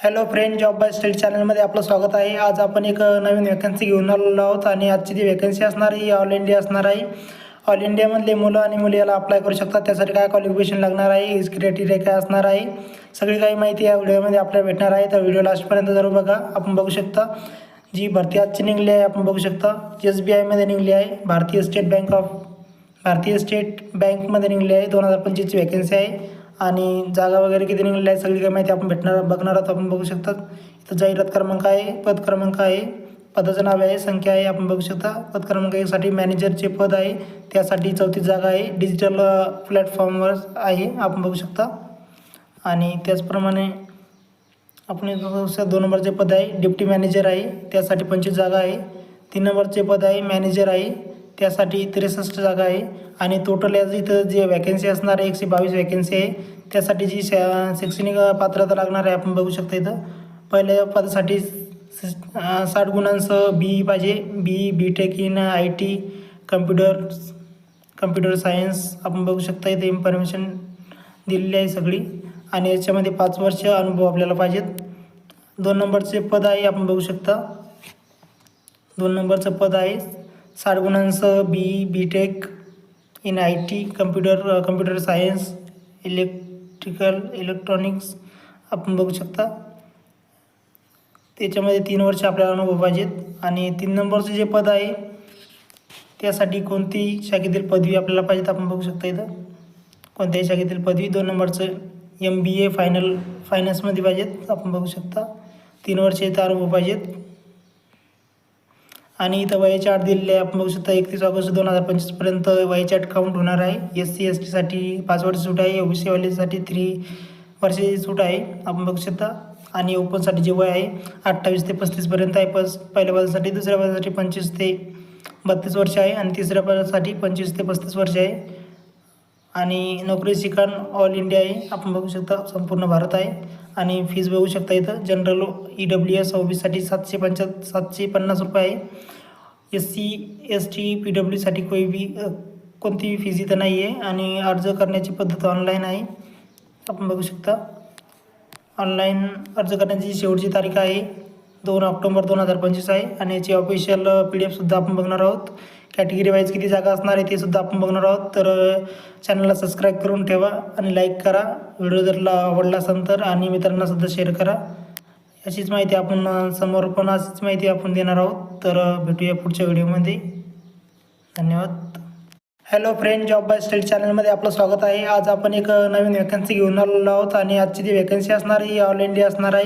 Hello friend, job by study चॅनलमध्ये आपलं स्वागत आहे. आज आपण एक नवीन वॅकन्सी घेऊन आलेलो आहोत आणि आजची जी वॅकन्सी असणार आहे ही ऑल इंडिया असणार आहे. ऑल इंडियामधले मुलं आणि मुली याला अप्लाय करू शकतात. त्यासाठी काय क्वालिफिकेशन लागणार आहे, एज क्रायटेरिया काय असणार आहे, सगळी काही माहिती या व्हिडिओमध्ये आपल्याला भेटणार आहे. तर व्हिडिओ लास्टपर्यंत जरूर बघा. आपण बघू शकता जी भरती आजची निघली आहे, आपण बघू शकता SBIमध्ये निघली आहे. भारतीय स्टेट बँकमध्ये निघली आहे. 2025ची वॅकन्सी आहे आणि जागा वगैरे किती निघलेल्या आहे सगळी काही माहिती आपण बघणार आहोत. आपण बघू शकता इथं जाहिरात क्रमांक आहे, पद क्रमांक आहे, पदाचं नाव आहे, संख्या आहे. आपण बघू शकता पद क्रमांक 1साठी मॅनेजरचे पद आहे, त्यासाठी 34 जागा आहे. डिजिटल प्लॅटफॉर्मवर आहे, आपण बघू शकता. आणि त्याचप्रमाणे आपण 2 नंबरचे पद आहे डिप्टी मॅनेजर आहे, त्यासाठी 25 जागा आहे. 3 नंबरचे पद आहे मॅनेजर आहे, त्यासाठी 63 जागा आहे. आणि टोटल याच इथं जे वॅकन्सी असणार आहे 122 वॅकन्सी आहे. त्यासाठी जी शैक्षणिक पात्रता लागणार आहे आपण बघू शकता. इथं पहिल्या पदासाठी 60 गुणांसह BE पाहिजे. BTech in IT computer science. आपण बघू शकता इथे इन्फॉर्मेशन दिलेली आहे सगळी. आणि याच्यामध्ये 5 वर्ष अनुभव आपल्याला पाहिजेत. 2 नंबरचे पद आहे, आपण बघू शकता 2 नंबरचं पद आहे 60 गुणांसह BTech in IT computer science electronics. आपण बघू शकता त्याच्यामध्ये 3 वर्ष आपल्याला अनुभव पाहिजेत. आणि 3 नंबरचे जे पद आहे त्यासाठी कोणती शाखेतील पदवी आपल्याला पाहिजेत. आपण बघू शकता इथं कोणत्याही शाखेतील पदवी. 2 नंबरचं MBA फायनान्समध्ये पाहिजेत. आपण बघू शकता 3 वर्ष इथं अनुभव पाहिजेत. आणि इथं वयाची अट दिलेली आहे, आपण बघू शकता 31 ऑगस्ट 2025पर्यंत वयाची अट काउंट होणार आहे. SC ST साठी 5 वर्ष सूट आहे, OBC वालेसाठी 3 वर्षाची सूट आहे, आपण बघू शकता. आणि ओपनसाठी जे वय आहे 28 ते 35पर्यंत आहे. पहिल्या पदासाठी, दुसऱ्या पदासाठी 25 ते 32 वर्ष आहे आणि तिसऱ्या पदासाठी 25 ते 35 वर्ष आहे. आणि नोकरीचे ठिकाण ऑल इंडिया आहे, आपण बघू शकता संपूर्ण भारत आहे. आणि फीज बघू शकता इथं जनरल EWS OBCसाठी 750 रुपये आहे. SC ST PWसाठी कोणतीही फीज इथं नाही आहे. आणि अर्ज करण्याची पद्धत ऑनलाईन आहे, आपण बघू शकता. ऑनलाईन अर्ज करण्याची शेवटची तारीख आहे 2 ऑक्टोबर 2025 आहे. आणि याची ऑफिशियल PDF सुद्धा आपण बघणार आहोत. कॅटेगरी वाईज किती जागा असणार आहे ते सुद्धा आपण बघणार आहोत. तर चॅनलला सबस्क्राईब करून ठेवा आणि लाईक करा. व्हिडिओ जर आवडला असेल तर आणि मित्रांना सुद्धा शेअर करा. अशीच माहिती आपण समोर पण अशीच माहिती आपण देणार आहोत. तर भेटूया पुढच्या व्हिडिओमध्ये. धन्यवाद. Hello friend, job by study चॅनलमध्ये आपलं स्वागत आहे. आज आपण एक नवीन वॅकन्सी घेऊन आलेलो आहोत आणि आजची जी वॅकन्सी असणार आहे ही ऑल इंडिया असणार आहे.